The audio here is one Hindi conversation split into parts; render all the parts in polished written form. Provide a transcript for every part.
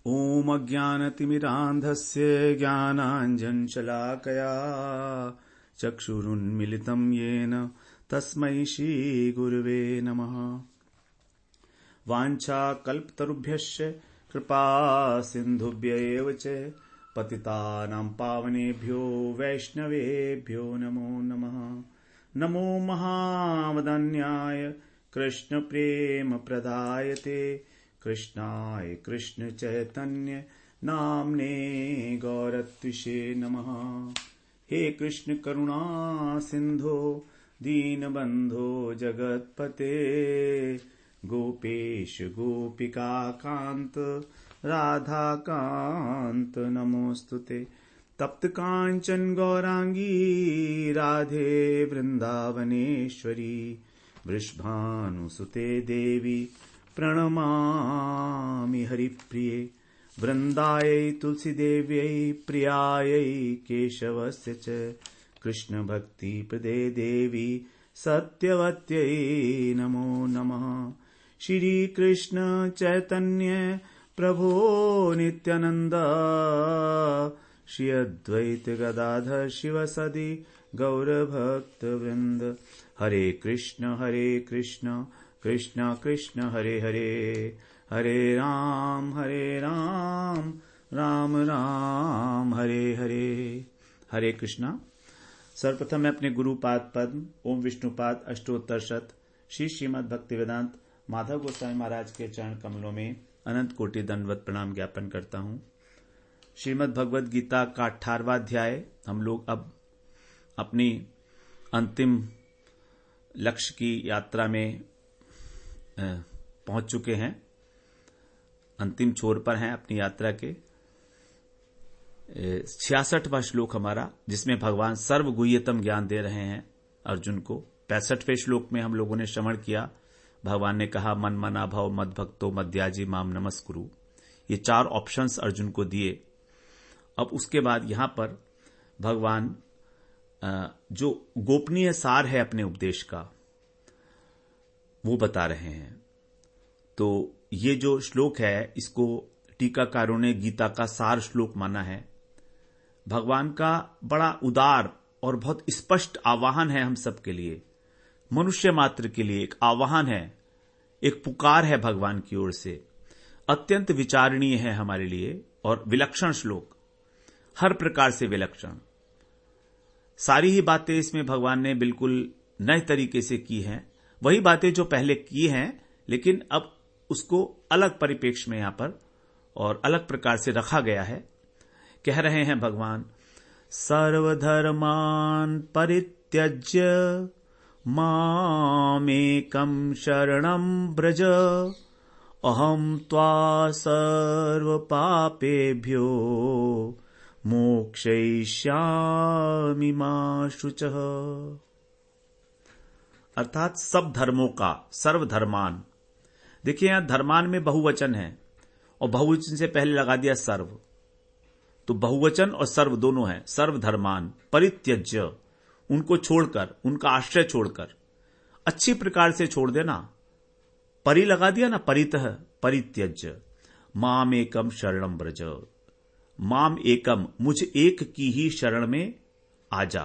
ओम अज्ञानतिमिरान्धस्य ज्ञानाञ्जनशलाकया चक्षुरुन्मिलितं येन तस्मै श्रीगुरुवे नमः। वाञ्छाकल्पतरुभ्यश्च कृपा सिन्धुभ्यैव च पतितानां पावनेभ्यो वैष्णवेभ्यो नमो नमः। नमो महावदन्याय कृष्णप्रेमप्रदायते कृष्णाय कृष्णचैतन्य नाम्ने गौरत्विषे नमः। हे कृष्ण करुणा सिन्धो दीनबन्धो जगत्पते गोपेश गोपिकाकान्त राधाकान्त नमोस्तुते। तप्त कांचन गौरांगी राधे वृंदावनेश्वरी वृषभानुसुते देवी प्रणमामि हरिप्रिये। वृन्दायै तुलसीदेव्यै प्रियायै केशवस्य च कृष्णभक्तिप्रदे देवी सत्यवत्यै नमो नमः। श्रीकृष्ण चैतन्य प्रभो नित्यानन्द श्री अद्वैत गदाधर शिवसदि गौरभक्तवृन्द। हरे कृष्ण कृष्ण कृष्ण हरे हरे हरे राम राम राम हरे हरे। हरे कृष्णा। सर्वप्रथम मैं अपने गुरुपाद पद्म ओम विष्णुपाद अष्टोत्तर शत श्री श्रीमद् भक्तिवेदांत माधव गोस्वामी महाराज के चरण कमलों में अनंत कोटि दंडवत प्रणाम ज्ञापन करता हूँ। श्रीमद् भगवद गीता का 18वां अध्याय हम लोग अब अपनी अंतिम लक्ष्य की यात्रा में पहुंच चुके हैं, अंतिम छोर पर हैं अपनी यात्रा के। 66वां श्लोक हमारा, जिसमें भगवान सर्वगुह्यतम ज्ञान दे रहे हैं अर्जुन को। 65वें श्लोक में हम लोगों ने श्रवण किया, भगवान ने कहा मन मना भव मद भक्तो मद्याजी माम नमस्कुरु। ये 4 ऑप्शंस अर्जुन को दिए। अब उसके बाद यहां पर भगवान जो गोपनीय सार है अपने उपदेश का वो बता रहे हैं। तो ये जो श्लोक है इसको टीकाकारों ने गीता का सार श्लोक माना है। भगवान का बड़ा उदार और बहुत स्पष्ट आह्वान है हम सब के लिए, मनुष्य मात्र के लिए एक आह्वान है, एक पुकार है भगवान की ओर से। अत्यंत विचारणीय है हमारे लिए और विलक्षण श्लोक, हर प्रकार से विलक्षण। सारी ही बातें इसमें भगवान ने बिल्कुल नए तरीके से की हैं, वही बातें जो पहले की हैं, लेकिन अब उसको अलग परिप्रेक्ष्य में यहां पर और अलग प्रकार से रखा गया है। कह रहे हैं भगवान, सर्वधर्मान परित्यज्य मामेकं शरणं व्रज अहं त्वा सर्व पापेभ्यो मोक्षयिष्यामि मा शुचः। अर्थात सब धर्मों का, सर्वधर्मान। देखिए यहां धर्मान में बहुवचन है और बहुवचन से पहले लगा दिया सर्व, तो बहुवचन और सर्व दोनों है। सर्वधर्मान परित्यज्य, उनको छोड़कर, उनका आश्रय छोड़कर, अच्छी प्रकार से छोड़ देना। परि लगा दिया ना, परितः परित्यज्य। माम एकम शरणम व्रज, माम एकम, मुझ एक की ही शरण में आ जा।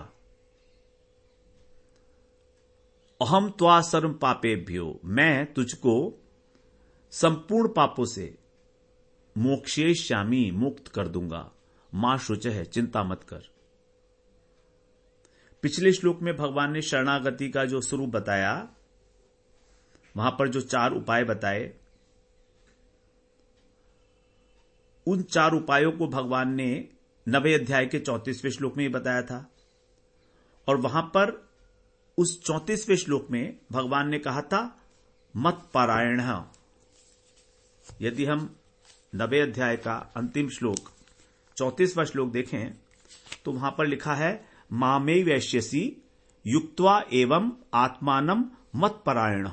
अहम त्वा सर्व पापेभ्यो, मैं तुझको संपूर्ण पापों से मोक्षयिष्यामि, मुक्त कर दूंगा। मां शुच है, चिंता मत कर। पिछले श्लोक में भगवान ने शरणागति का जो स्वरूप बताया, वहां पर जो 4 उपाय बताए, उन 4 उपायों को भगवान ने 9वें अध्याय के 34वें श्लोक में ही बताया था। और वहां पर उस 34वें श्लोक में भगवान ने कहा था मत पारायण। यदि हम 9वें अध्याय का अंतिम श्लोक 34वां श्लोक देखें तो वहां पर लिखा है मामे वैश्यसी युक्त्वा एवं आत्मानम मत पारायण।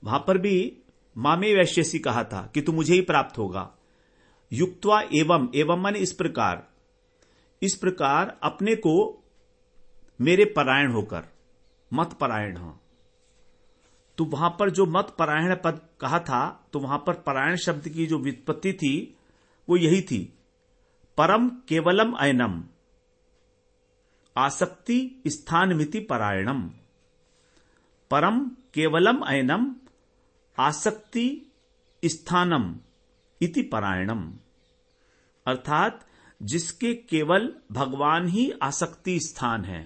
वहां पर भी मामे वैश्यसी कहा था कि तू मुझे ही प्राप्त होगा। युक्त्वा एवं, एवं माने इस प्रकार अपने को मेरे परायण होकर, मत परायण। तो वहां पर जो मत परायण पद कहा था, तो वहां पर परायण शब्द की जो व्युत्पत्ति थी वो यही थी, परम केवलम अयनम आसक्ति स्थानमिति परायणम। परम केवलम अयनम आसक्ति स्थानम इति परायणम, अर्थात जिसके केवल भगवान ही आसक्ति स्थान है,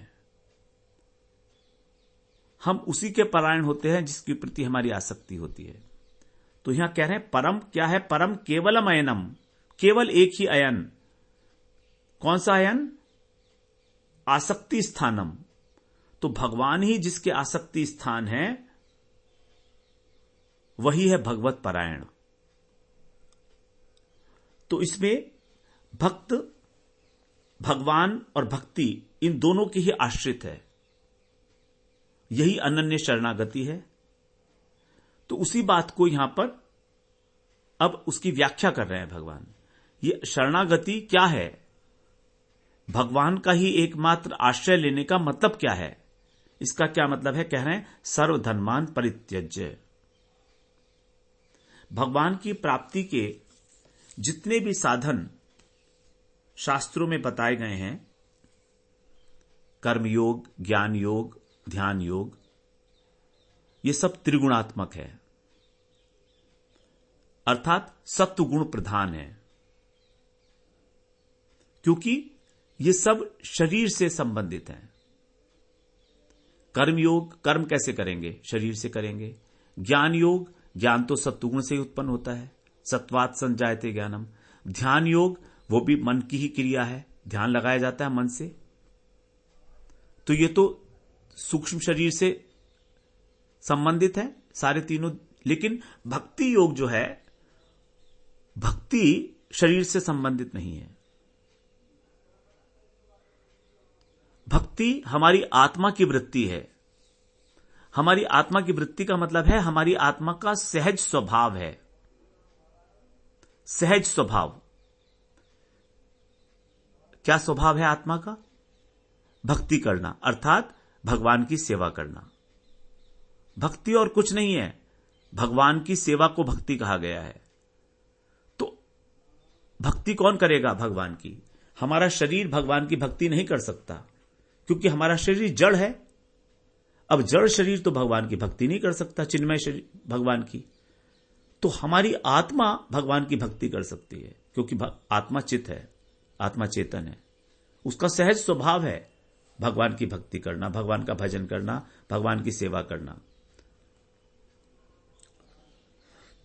हम उसी के परायण होते हैं जिसके प्रति हमारी आसक्ति होती है। तो यहां कह रहे हैं परम क्या है, परम केवलम अयनम, केवल एक ही अयन। कौन सा अयन? आसक्ति स्थानम। तो भगवान ही जिसके आसक्ति स्थान है वही है भगवत परायण। तो इसमें भक्त भगवान और भक्ति इन दोनों की ही आश्रित है, यही अनन्य शरणागति है। तो उसी बात को यहां पर अब उसकी व्याख्या कर रहे हैं भगवान। ये शरणागति क्या है, भगवान का ही एकमात्र आश्रय लेने का मतलब क्या है, इसका क्या मतलब है? कह रहे हैं सर्वधर्मान परित्यज्य। भगवान की प्राप्ति के जितने भी साधन शास्त्रों में बताए गए हैं, कर्म योग, ज्ञान योग, ध्यान योग, ये सब त्रिगुणात्मक है, अर्थात सत्व गुण प्रधान है, क्योंकि ये सब शरीर से संबंधित हैं। कर्म योग, कर्म कैसे करेंगे? शरीर से करेंगे। ज्ञान योग, ज्ञान तो सत्वगुण से ही उत्पन्न होता है, सत्वात् संजायते ज्ञानम। ध्यान योग, वो भी मन की ही क्रिया है, ध्यान लगाया जाता है मन से। तो ये तो सूक्ष्म शरीर से संबंधित है सारे तीनों। लेकिन भक्ति योग जो है, भक्ति शरीर से संबंधित नहीं है। भक्ति हमारी आत्मा की वृत्ति है। हमारी आत्मा की वृत्ति का मतलब है हमारी आत्मा का सहज स्वभाव है। सहज स्वभाव क्या स्वभाव है आत्मा का? भक्ति करना, अर्थात भगवान की सेवा करना। भक्ति और कुछ नहीं है, भगवान की सेवा को भक्ति कहा गया है। तो भक्ति कौन करेगा? भगवान की। हमारा शरीर भगवान की भक्ति नहीं कर सकता, क्योंकि हमारा शरीर जड़ है। अब जड़ शरीर तो भगवान की भक्ति नहीं कर सकता, चिन्मय शरीर भगवान की। तो हमारी आत्मा भगवान की भक्ति कर सकती है, क्योंकि आत्मा चित है, आत्मा चेतन है। उसका सहज स्वभाव है भगवान की भक्ति करना, भगवान का भजन करना, भगवान की सेवा करना।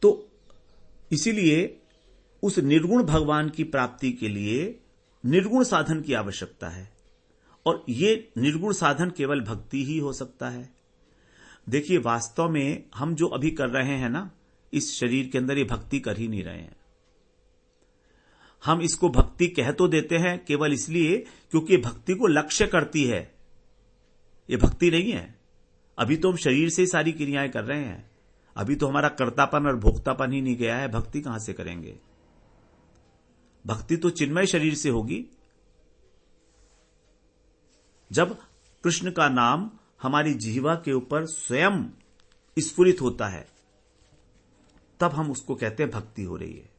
तो इसीलिए उस निर्गुण भगवान की प्राप्ति के लिए निर्गुण साधन की आवश्यकता है, और ये निर्गुण साधन केवल भक्ति ही हो सकता है। देखिए, वास्तव में हम जो अभी कर रहे हैं ना, इस शरीर के अंदर ये भक्ति कर ही नहीं रहे हैं। हम इसको भक्ति कह तो देते हैं केवल इसलिए क्योंकि भक्ति को लक्ष्य करती है, ये भक्ति नहीं है। अभी तो हम शरीर से सारी क्रियाएं कर रहे हैं, अभी तो हमारा कर्तापन और भोक्तापन ही नहीं गया है। भक्ति कहां से करेंगे? भक्ति तो चिन्मय शरीर से होगी। जब कृष्ण का नाम हमारी जिह्वा के ऊपर स्वयं स्फुरित होता है, तब हम उसको कहते हैं भक्ति हो रही है।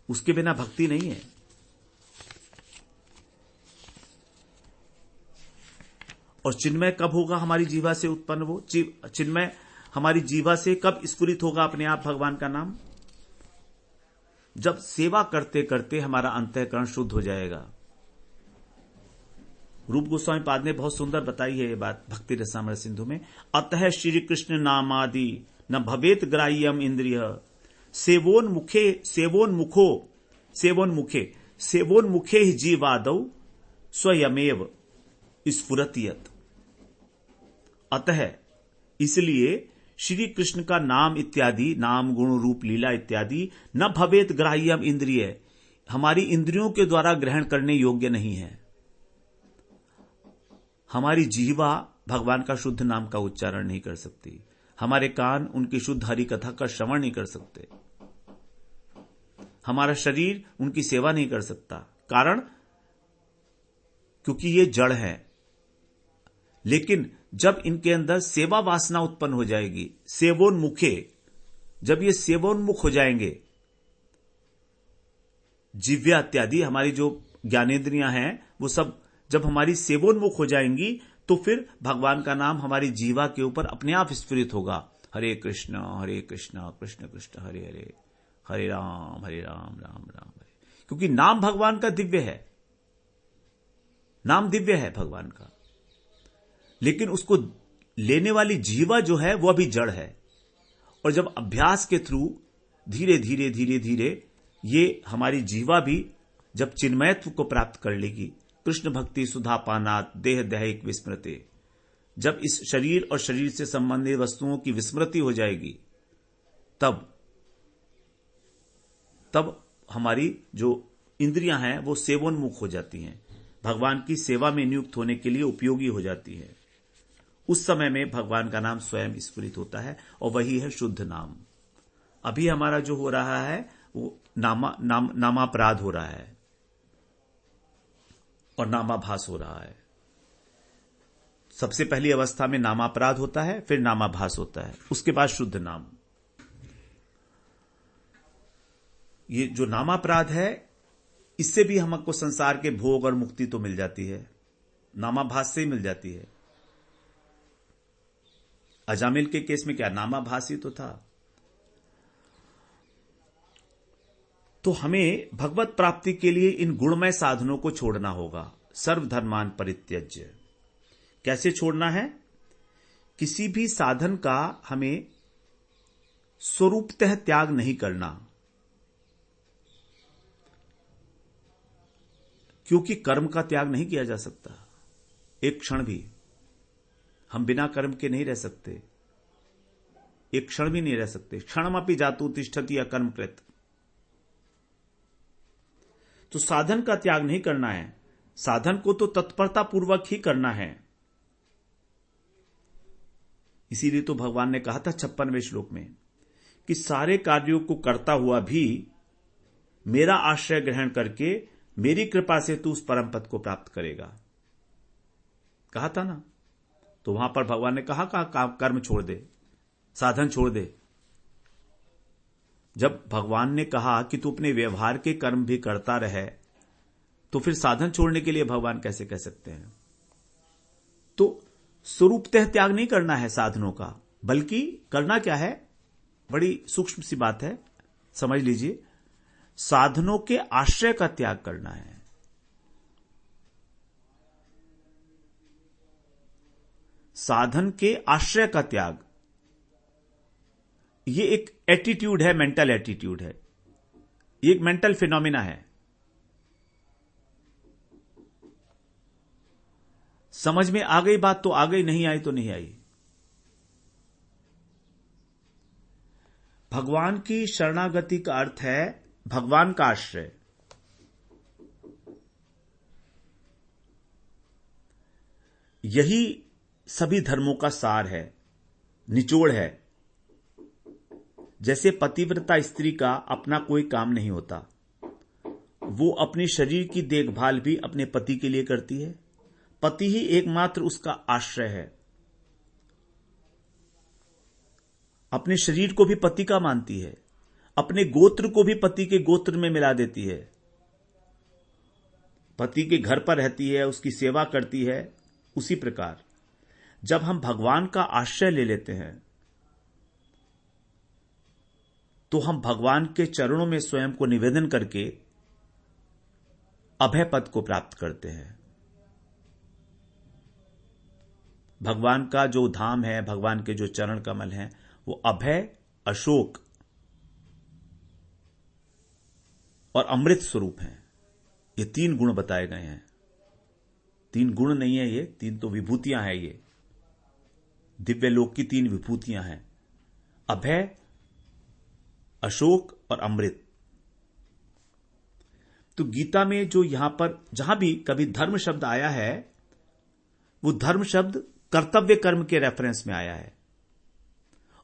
उसके बिना भक्ति नहीं है। और चिन्मय कब होगा हमारी जीवा से उत्पन्न? वो चिन्मय हमारी जीवा से कब स्फुरित होगा अपने आप भगवान का नाम? जब सेवा करते करते हमारा अंतःकरण शुद्ध हो जाएगा। रूप गोस्वामी पाद ने बहुत सुंदर बताई है ये बात भक्ति रसामृत सिंधु में। अतः श्री कृष्ण नामादि न भवेत ग्राह्यम इंद्रिय सेवोन्मुखे ही जीवादौ स्वयमेव स्फुरतियत। अतः इसलिए श्री कृष्ण का नाम इत्यादि, नाम गुण रूप लीला इत्यादि न भवेत ग्राह्यम इंद्रिय, हमारी इंद्रियों के द्वारा ग्रहण करने योग्य नहीं है। हमारी जीवा भगवान का शुद्ध नाम का उच्चारण नहीं कर सकती, हमारे कान उनकी शुद्ध हरि कथा का श्रवण नहीं कर सकते, हमारा शरीर उनकी सेवा नहीं कर सकता। कारण क्योंकि ये जड़ है, लेकिन जब इनके अंदर सेवा वासना उत्पन्न हो जाएगी, सेवोन्मुखे, जब ये सेवोन्मुख हो जाएंगे, जिव्या इत्यादि हमारी जो ज्ञानेंद्रियां हैं वो सब जब हमारी सेवोन्मुख हो जाएंगी, तो फिर भगवान का नाम हमारी जीवा के ऊपर अपने आप स्फुरित होगा। हरे कृष्ण कृष्ण कृष्ण हरे हरे, हरे राम राम राम हरे। क्योंकि नाम भगवान का दिव्य है, नाम दिव्य है भगवान का, लेकिन उसको लेने वाली जीवा जो है वो अभी जड़ है। और जब अभ्यास के थ्रू धीरे धीरे धीरे धीरे ये हमारी जीवा भी जब चिन्मयत्व को प्राप्त कर लेगी, कृष्ण भक्ति सुधा पानात देह दैहिक विस्मृति, जब इस शरीर और शरीर से संबंधित वस्तुओं की विस्मृति हो जाएगी, तब हमारी जो इंद्रियां हैं वो सेवोन्मुख हो जाती हैं, भगवान की सेवा में नियुक्त होने के लिए उपयोगी हो जाती है। उस समय में भगवान का नाम स्वयं स्फुरित होता है और वही है शुद्ध नाम। अभी हमारा जो हो रहा है वो नामापराध हो रहा है और नामाभास हो रहा है। सबसे पहली अवस्था में नामापराध होता है, फिर नामाभास होता है, उसके बाद शुद्ध नाम। ये जो नामापराध है, इससे भी हमको संसार के भोग और मुक्ति तो मिल जाती है, नामाभास से ही मिल जाती है। अजामिल के केस में क्या नामाभास ही तो था। तो हमें भगवत प्राप्ति के लिए इन गुणमय साधनों को छोड़ना होगा। सर्वधर्मान परित्यज्य, कैसे छोड़ना है? किसी भी साधन का हमें स्वरूपतः त्याग नहीं करना, क्योंकि कर्म का त्याग नहीं किया जा सकता। एक क्षण भी हम बिना कर्म के नहीं रह सकते, एक क्षण भी नहीं रह सकते। क्षणमपि जातु तिष्ठति अकर्मकृत। तो साधन का त्याग नहीं करना है, साधन को तो तत्परता पूर्वक ही करना है। इसीलिए तो भगवान ने कहा था 56वें श्लोक में कि सारे कार्यों को करता हुआ भी मेरा आश्रय ग्रहण करके मेरी कृपा से तू उस परम पद को प्राप्त करेगा, कहा था ना। तो वहां पर भगवान ने कहा कर्म छोड़ दे, साधन छोड़ दे। जब भगवान ने कहा कि तू अपने व्यवहार के कर्म भी करता रहे, तो फिर साधन छोड़ने के लिए भगवान कैसे कह सकते हैं? तो स्वरूपतः त्याग नहीं करना है साधनों का, बल्कि करना क्या है, बड़ी सूक्ष्म सी बात है, समझ लीजिए। साधनों के आश्रय का त्याग करना है। साधन के आश्रय का त्याग, ये एक एटीट्यूड है, मेंटल एटीट्यूड है, ये एक मेंटल फिनोमिना है। समझ में आ गई बात तो आ गई, नहीं आई तो नहीं आई। भगवान की शरणागति का अर्थ है भगवान का आश्रय। यही सभी धर्मों का सार है, निचोड़ है। जैसे पतिव्रता स्त्री का अपना कोई काम नहीं होता, वो अपने शरीर की देखभाल भी अपने पति के लिए करती है, पति ही एकमात्र उसका आश्रय है। अपने शरीर को भी पति का मानती है, अपने गोत्र को भी पति के गोत्र में मिला देती है, पति के घर पर रहती है, उसकी सेवा करती है। उसी प्रकार जब हम भगवान का आश्रय ले लेते हैं, तो हम भगवान के चरणों में स्वयं को निवेदन करके अभय पद को प्राप्त करते हैं। भगवान का जो धाम है, भगवान के जो चरण कमल हैं, वो अभय, अशोक और अमृत स्वरूप हैं। ये 3 गुण बताए गए हैं। 3 गुण नहीं है, ये 3 तो विभूतियां हैं। ये दिव्य लोक की 3 विभूतियां हैं, अभय, अशोक और अमृत। तो गीता में जो यहां पर जहां भी कभी धर्म शब्द आया है, वो धर्म शब्द कर्तव्य कर्म के रेफरेंस में आया है।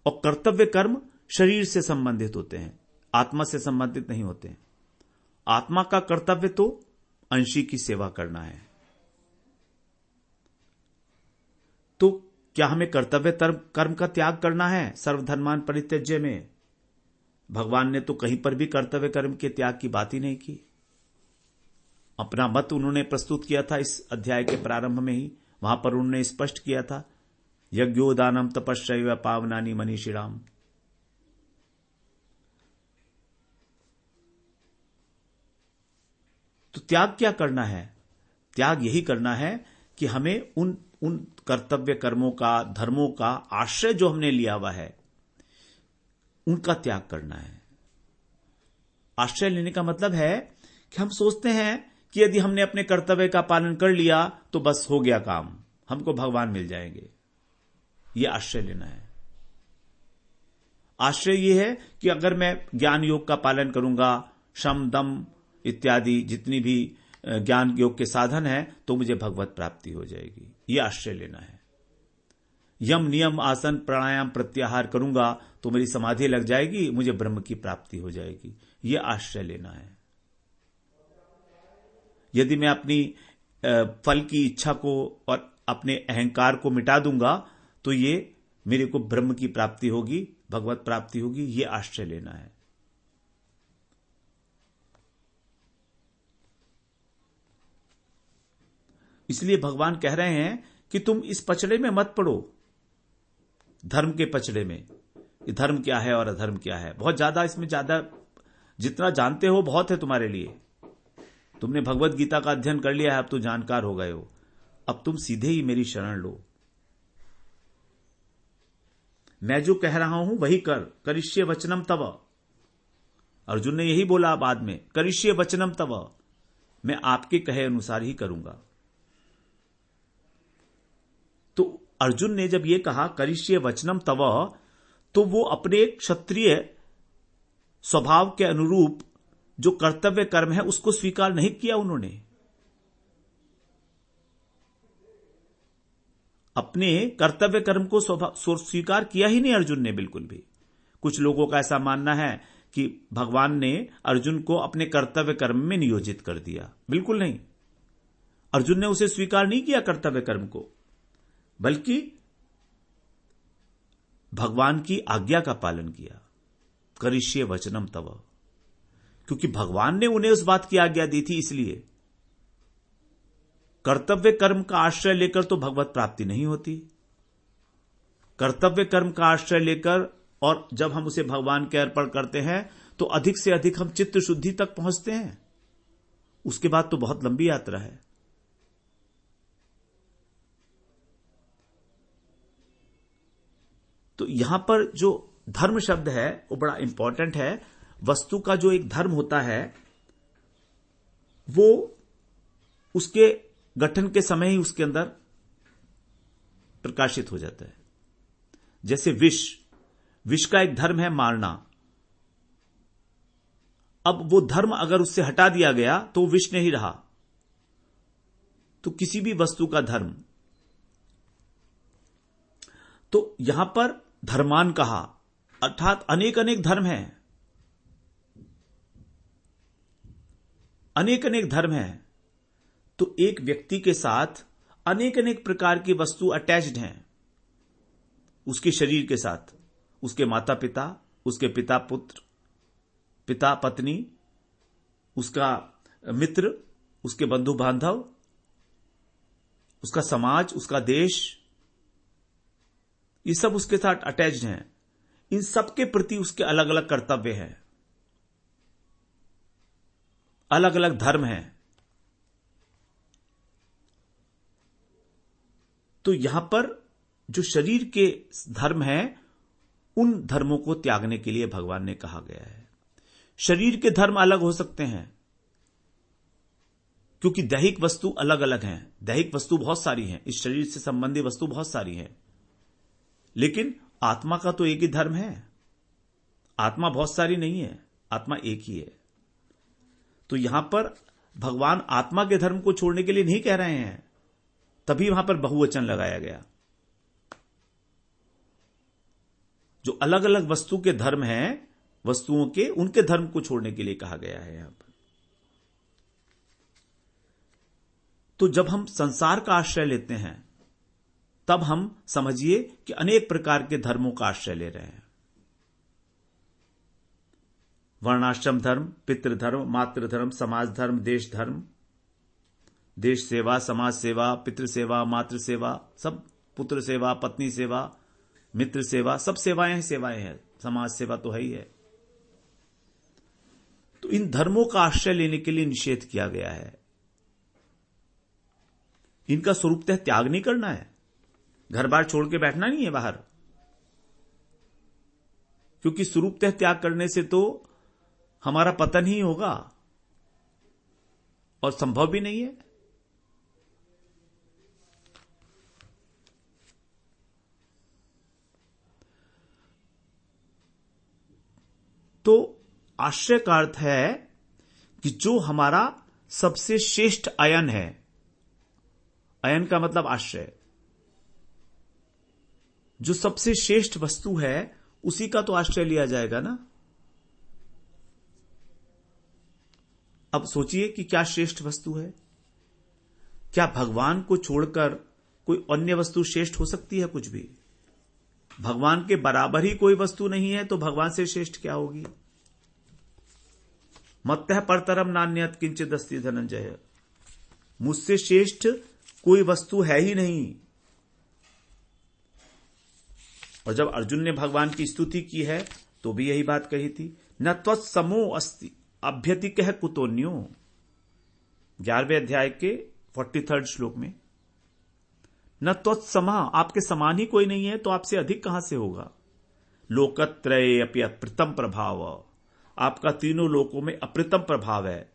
और कर्तव्य कर्म शरीर से संबंधित होते हैं, आत्मा से संबंधित नहीं होते हैं। आत्मा का कर्तव्य तो अंशी की सेवा करना है। तो क्या हमें कर्तव्य कर्म का त्याग करना है सर्वधर्मान परित्यज्य में? भगवान ने तो कहीं पर भी कर्तव्य कर्म के त्याग की बात ही नहीं की। अपना मत उन्होंने प्रस्तुत किया था इस अध्याय के प्रारंभ में ही। वहां पर उन्होंने स्पष्ट किया था, यज्ञोदानम तपश्चैव पावनानि मनीषिणाम। तो त्याग क्या करना है? त्याग यही करना है कि हमें उन कर्तव्य कर्मों का, धर्मों का आश्रय जो हमने लिया हुआ है, उनका त्याग करना है। आश्रय लेने का मतलब है कि हम सोचते हैं कि यदि हमने अपने कर्तव्य का पालन कर लिया तो बस हो गया काम, हमको भगवान मिल जाएंगे। यह आश्रय लेना है। आश्रय यह है कि अगर मैं ज्ञान योग का पालन करूंगा, शम दम इत्यादि जितनी भी ज्ञान योग के साधन है, तो मुझे भगवत प्राप्ति हो जाएगी। यह आश्रय लेना है। यम नियम आसन प्राणायाम प्रत्याहार करूंगा तो मेरी समाधि लग जाएगी, मुझे ब्रह्म की प्राप्ति हो जाएगी। यह आश्रय लेना है। यदि मैं अपनी फल की इच्छा को और अपने अहंकार को मिटा दूंगा तो ये मेरे को ब्रह्म की प्राप्ति होगी, भगवत प्राप्ति होगी। यह आश्रय लेना है। इसलिए भगवान कह रहे हैं कि तुम इस पचड़े में मत पड़ो, धर्म के पचड़े में। ये धर्म क्या है और अधर्म क्या है, बहुत ज्यादा इसमें ज्यादा जितना जानते हो बहुत है तुम्हारे लिए। तुमने भगवत गीता का अध्ययन कर लिया है, अब तो जानकार हो गए हो। अब तुम सीधे ही मेरी शरण लो। मैं जो कह रहा हूं वही कर, करिष्ये वचनम तव। अर्जुन ने यही बोला बाद में, करिष्ये वचनम तव, मैं आपके कहे अनुसार ही करूंगा। तो अर्जुन ने जब यह कहा करिष्ये वचनम तव, तो वो अपने क्षत्रिय स्वभाव के अनुरूप जो कर्तव्य कर्म है उसको स्वीकार नहीं किया। उन्होंने अपने कर्तव्य कर्म को स्वीकार किया ही नहीं अर्जुन ने, बिल्कुल भी। कुछ लोगों का ऐसा मानना है कि भगवान ने अर्जुन को अपने कर्तव्य कर्म में नियोजित कर दिया। बिल्कुल नहीं। अर्जुन ने उसे स्वीकार नहीं किया कर्तव्य कर्म को, बल्कि भगवान की आज्ञा का पालन किया। करिष्ये वचनम तव, क्योंकि भगवान ने उन्हें उस बात की आज्ञा दी थी। इसलिए कर्तव्य कर्म का आश्रय लेकर तो भगवत प्राप्ति नहीं होती। कर्तव्य कर्म का आश्रय लेकर और जब हम उसे भगवान के अर्पण करते हैं तो अधिक से अधिक हम चित्त शुद्धि तक पहुंचते हैं। उसके बाद तो बहुत लंबी यात्रा है। तो यहां पर जो धर्म शब्द है वो बड़ा इंपॉर्टेंट है। वस्तु का जो एक धर्म होता है वो उसके गठन के समय ही उसके अंदर प्रकाशित हो जाता है। जैसे विष का एक धर्म है मारना। अब वो धर्म अगर उससे हटा दिया गया तो वो विष नहीं रहा। तो किसी भी वस्तु का धर्म, तो यहां पर धर्मान कहा, अर्थात अनेक अनेक धर्म हैं, अनेक अनेक धर्म हैं। तो एक व्यक्ति के साथ अनेक अनेक प्रकार की वस्तु अटैच्ड हैं। उसके शरीर के साथ उसके माता पिता, उसके पिता पुत्र, पिता पत्नी, उसका मित्र, उसके बंधु बांधव, उसका समाज, उसका देश, ये सब उसके साथ अटैच्ड हैं। इन सब के प्रति उसके अलग अलग कर्तव्य हैं, अलग अलग धर्म हैं। तो यहां पर जो शरीर के धर्म हैं उन धर्मों को त्यागने के लिए भगवान ने कहा गया है। शरीर के धर्म अलग हो सकते हैं क्योंकि दैहिक वस्तु अलग अलग हैं। दैहिक वस्तु बहुत सारी हैं, इस शरीर से संबंधी वस्तु बहुत सारी हैं, लेकिन आत्मा का तो एक ही धर्म है। आत्मा बहुत सारी नहीं है, आत्मा एक ही है। तो यहां पर भगवान आत्मा के धर्म को छोड़ने के लिए नहीं कह रहे हैं, तभी वहां पर बहुवचन लगाया गया। जो अलग अलग वस्तु के धर्म हैं, वस्तुओं के, उनके धर्म को छोड़ने के लिए कहा गया है यहां पर। तो जब हम संसार का आश्रय लेते हैं तब हम समझिए कि अनेक प्रकार के धर्मों का आश्रय ले रहे हैं। वर्णाश्रम धर्म, पितृधर्म, मातृधर्म, समाज धर्म, देश धर्म, देश सेवा, समाज सेवा, पितृ सेवा, मातृ सेवा, सब, पुत्र सेवा, पत्नी सेवा, मित्र सेवा, सब सेवाएं हैं। समाज सेवा तो है ही है। तो इन धर्मों का आश्रय लेने के लिए निषेध किया गया है। इनका स्वरूपतः त्याग नहीं करना है, घर बार छोड़ के बैठना नहीं है बाहर, क्योंकि स्वरूपतः त्याग करने से तो हमारा पतन ही होगा और संभव भी नहीं है। तो आश्रय का अर्थ है कि जो हमारा सबसे श्रेष्ठ अयन है, अयन का मतलब आश्रय, जो सबसे श्रेष्ठ वस्तु है उसी का तो आश्रय लिया जाएगा ना। अब सोचिए कि क्या श्रेष्ठ वस्तु है? क्या भगवान को छोड़कर कोई अन्य वस्तु श्रेष्ठ हो सकती है? कुछ भी। भगवान के बराबर ही कोई वस्तु नहीं है तो भगवान से श्रेष्ठ क्या होगी? मत्तः परतरम नान्यत् किंचित् अस्ति धनंजय, मुझसे श्रेष्ठ कोई वस्तु है ही नहीं। और जब अर्जुन ने भगवान की स्तुति की है तो भी यही बात कही थी, न त्वत्समो अस्ति अभ्यतिकः कुतोन्यो, 11वें अध्याय के 43 श्लोक में, न त्वत्समा, आपके समान ही कोई नहीं है तो आपसे अधिक कहां से होगा। लोकत्रये अपि अप्रतम प्रभाव, आपका तीनों लोकों में अप्रतम प्रभाव है,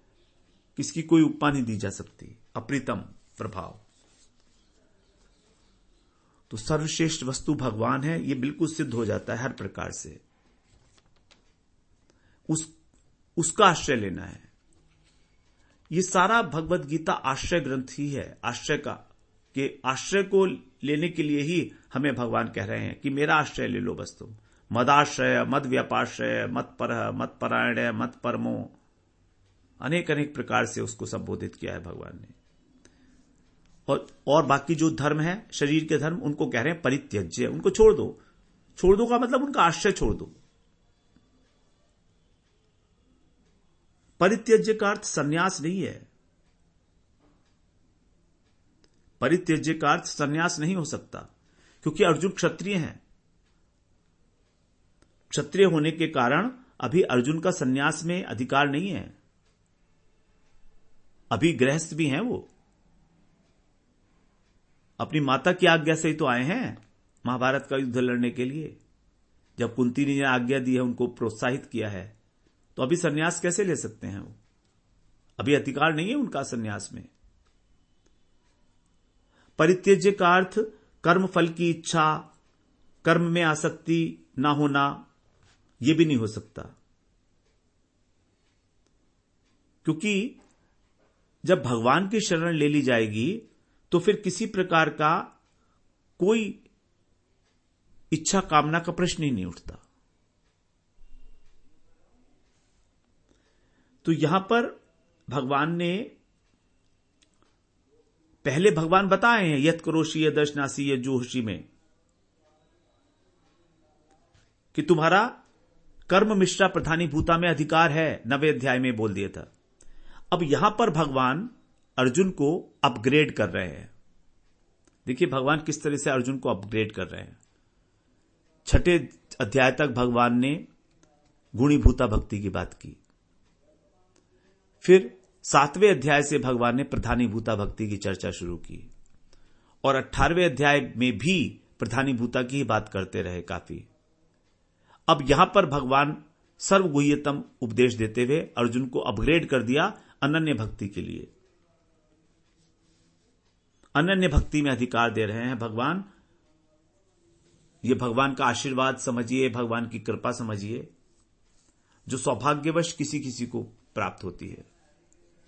किसकी कोई उपमा नहीं दी जा सकती, अप्रतम प्रभाव। तो सर्वश्रेष्ठ वस्तु भगवान है, यह बिल्कुल सिद्ध हो जाता है हर प्रकार से। उसका आश्रय लेना है। यह सारा भगवत गीता आश्रय ग्रंथ ही है, आश्रय का, कि आश्रय को लेने के लिए ही हमें भगवान कह रहे हैं कि मेरा आश्रय ले लो बस तुम। मदाश्रय, मद व्यापाश्रय, मत परः, मत परायण, मत परमो, अनेक अनेक प्रकार से उसको संबोधित किया है भगवान ने। और बाकी जो धर्म है, शरीर के धर्म, उनको कह रहे हैं परित्यज्य, उनको छोड़ दो। छोड़ दो का मतलब उनका आश्रय छोड़ दो। परित्यज्य का अर्थ संन्यास नहीं है। परित्यज्य का अर्थ संन्यास नहीं हो सकता, क्योंकि अर्जुन क्षत्रिय हैं। क्षत्रिय होने के कारण अभी अर्जुन का संन्यास में अधिकार नहीं है, अभी गृहस्थ भी हैं। वो अपनी माता की आज्ञा से ही तो आए हैं महाभारत का युद्ध लड़ने के लिए। जब कुंती ने आज्ञा दी है, उनको प्रोत्साहित किया है, तो अभी संन्यास कैसे ले सकते हैं? वो अभी अधिकार नहीं है उनका संन्यास में। परित्यज्य का अर्थ कर्म फल की इच्छा, कर्म में आसक्ति ना होना, यह भी नहीं हो सकता, क्योंकि जब भगवान की शरण ले ली जाएगी तो फिर किसी प्रकार का कोई इच्छा कामना का प्रश्न ही नहीं उठता। तो यहां पर भगवान ने पहले भगवान बताए हैं, यत करोषि यदर्शनासी यजोहषि में, कि तुम्हारा कर्म मिश्रा प्रधानी भूता में अधिकार है, 9वें अध्याय में बोल दिया था। अब यहां पर भगवान अर्जुन को अपग्रेड कर रहे हैं। देखिए भगवान किस तरह से अर्जुन को अपग्रेड कर रहे हैं। 6ठे अध्याय तक भगवान ने गुणीभूता भक्ति की बात की, फिर 7वें अध्याय से भगवान ने प्रधानीभूता भक्ति की चर्चा शुरू की, और 18वें अध्याय में भी प्रधानीभूता की ही बात करते रहे काफी। अब यहां पर भगवान सर्वगुह्यतम उपदेश देते हुए अर्जुन को अपग्रेड कर दिया अनन्य भक्ति के लिए। अनन्य भक्ति में अधिकार दे रहे हैं भगवान। ये भगवान का आशीर्वाद समझिए, भगवान की कृपा समझिए, जो सौभाग्यवश किसी किसी को प्राप्त होती है।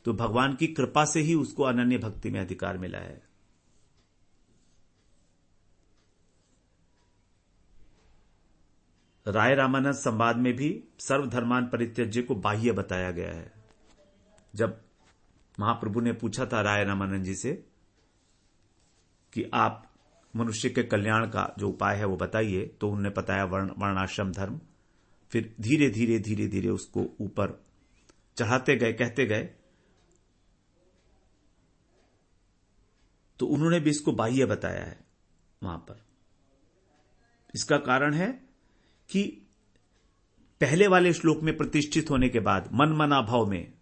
तो भगवान की कृपा से ही उसको अनन्य भक्ति में अधिकार मिला है। राय रामानंद संवाद में भी सर्वधर्मान परित्यज्य को बाह्य बताया गया है। जब महाप्रभु ने पूछा था राय रामानंद जी से कि आप मनुष्य के कल्याण का जो उपाय है वो बताइए। तो उन्होंने बताया वर्णाश्रम धर्म। फिर धीरे धीरे धीरे धीरे उसको ऊपर चढ़ाते गए, कहते गए। तो उन्होंने भी इसको बाह्य बताया है वहां पर। इसका कारण है कि पहले वाले श्लोक में प्रतिष्ठित होने के बाद मन मना भाव में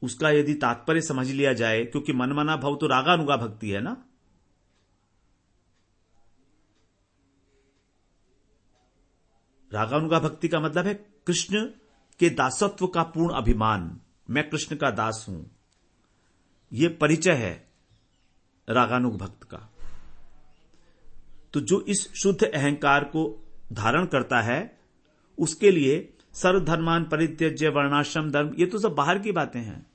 उसका यदि तात्पर्य समझ लिया जाए, क्योंकि मनमना भाव तो रागानुगा भक्ति है ना। रागानुगा भक्ति का मतलब है कृष्ण के दासत्व का पूर्ण अभिमान, मैं कृष्ण का दास हूं, यह परिचय है रागानुग भक्त का। तो जो इस शुद्ध अहंकार को धारण करता है उसके लिए सर्वधर्मान परित्यज्य वर्णाश्रम धर्म, ये तो सब बाहर की बातें हैं।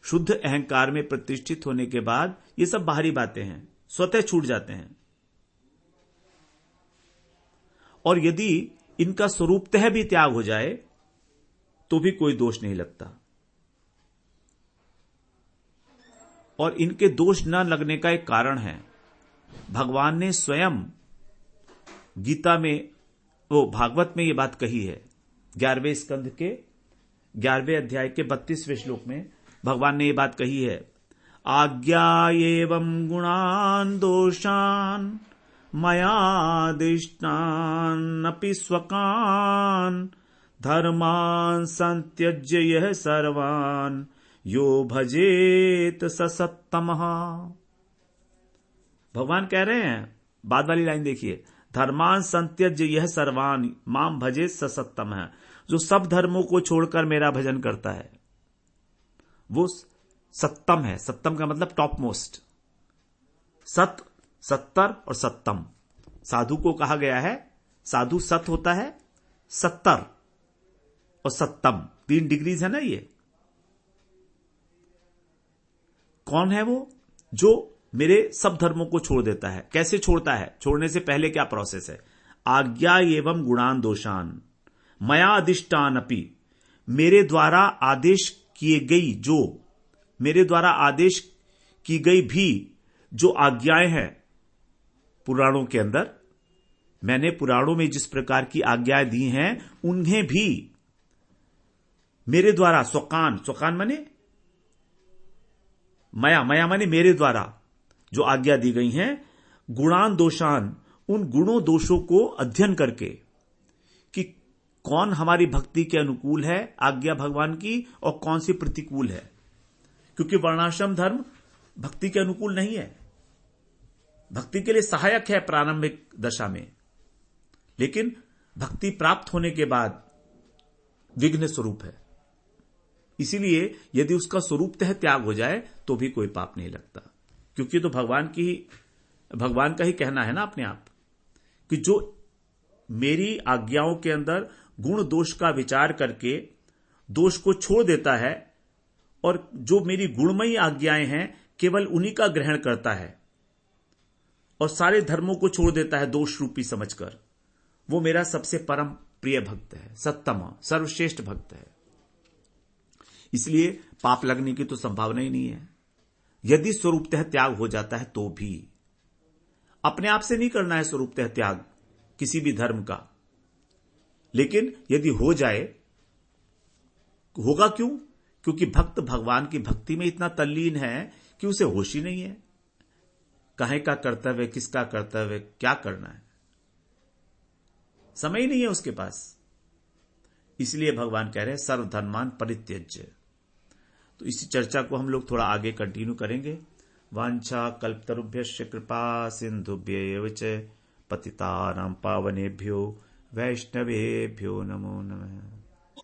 शुद्ध अहंकार में प्रतिष्ठित होने के बाद ये सब बाहरी बातें हैं, स्वतः छूट जाते हैं। और यदि इनका स्वरूपतः भी त्याग हो जाए तो भी कोई दोष नहीं लगता। और इनके दोष न लगने का एक कारण है, भगवान ने स्वयं गीता में, वो भागवत में ये बात कही है। 11वें स्कंध के 11वें अध्याय के 32वें श्लोक में भगवान ने ये बात कही है, आज्ञा एवं गुणान दोषान मयादिष्टान अपि स्वकान धर्मान संत्यज्य यह सर्वान यो भजेत स सत्तमः। भगवान कह रहे हैं, बाद वाली लाइन देखिए, धर्मान संत्यज्य यह सर्वान माम भजेत स सत्तमः। जो सब धर्मों को छोड़कर मेरा भजन करता है वो सत्तम है। सत्तम का मतलब टॉप मोस्ट। सत, सत्तर और सत्तम। साधु को कहा गया है, साधु सत होता है, सत्तर और सत्तम 3 डिग्रीज है ना। ये कौन है वो? जो मेरे सब धर्मों को छोड़ देता है। कैसे छोड़ता है? छोड़ने से पहले क्या प्रोसेस है? आज्ञा एवं गुणान दोषान मया अधिष्ठान अपि, मेरे द्वारा आदेश किए गई, जो मेरे द्वारा आदेश की गई भी जो आज्ञाएं हैं पुराणों के अंदर, मैंने पुराणों में जिस प्रकार की आज्ञाएं दी हैं उन्हें भी मेरे द्वारा, स्वकान, स्वकान माने मया, मया माने मेरे द्वारा जो आज्ञा दी गई हैं, गुणान दोषान, उन गुणों दोषों को अध्ययन करके कि कौन हमारी भक्ति के अनुकूल है आज्ञा भगवान की और कौन सी प्रतिकूल है। क्योंकि वर्णाश्रम धर्म भक्ति के अनुकूल नहीं है, भक्ति के लिए सहायक है प्रारंभिक दशा में, लेकिन भक्ति प्राप्त होने के बाद विघ्न स्वरूप है। इसीलिए यदि उसका स्वरूपतः त्याग हो जाए तो भी कोई पाप नहीं लगता। क्योंकि तो भगवान का ही कहना है ना अपने आप कि जो मेरी आज्ञाओं के अंदर गुण दोष का विचार करके दोष को छोड़ देता है और जो मेरी गुणमयी आज्ञाएं हैं केवल उन्हीं का ग्रहण करता है और सारे धर्मों को छोड़ देता है दोष रूपी समझकर, वो मेरा सबसे परम प्रिय भक्त है, सत्तम सर्वश्रेष्ठ भक्त है। इसलिए पाप लगने की तो संभावना ही नहीं है। यदि स्वरूपतः त्याग हो जाता है तो भी अपने आप से नहीं करना है स्वरूपतः त्याग किसी भी धर्म का, लेकिन यदि हो जाए, होगा क्यों? क्योंकि भक्त भगवान की भक्ति में इतना तल्लीन है कि उसे होश ही नहीं है काहे का कर्तव्य, किसका कर्तव्य, क्या करना है, समय ही नहीं है उसके पास। इसलिए भगवान कह रहे हैं सर्वधर्मान परित्यज्य। तो इसी चर्चा को हम लोग थोड़ा आगे कंटिन्यू करेंगे। वांछा कल्पतरुभ्यश्च कृपा सिंधुभ्यैव च पतितानां पावनेभ्यो वैष्णवेभ्यो नमो नमः।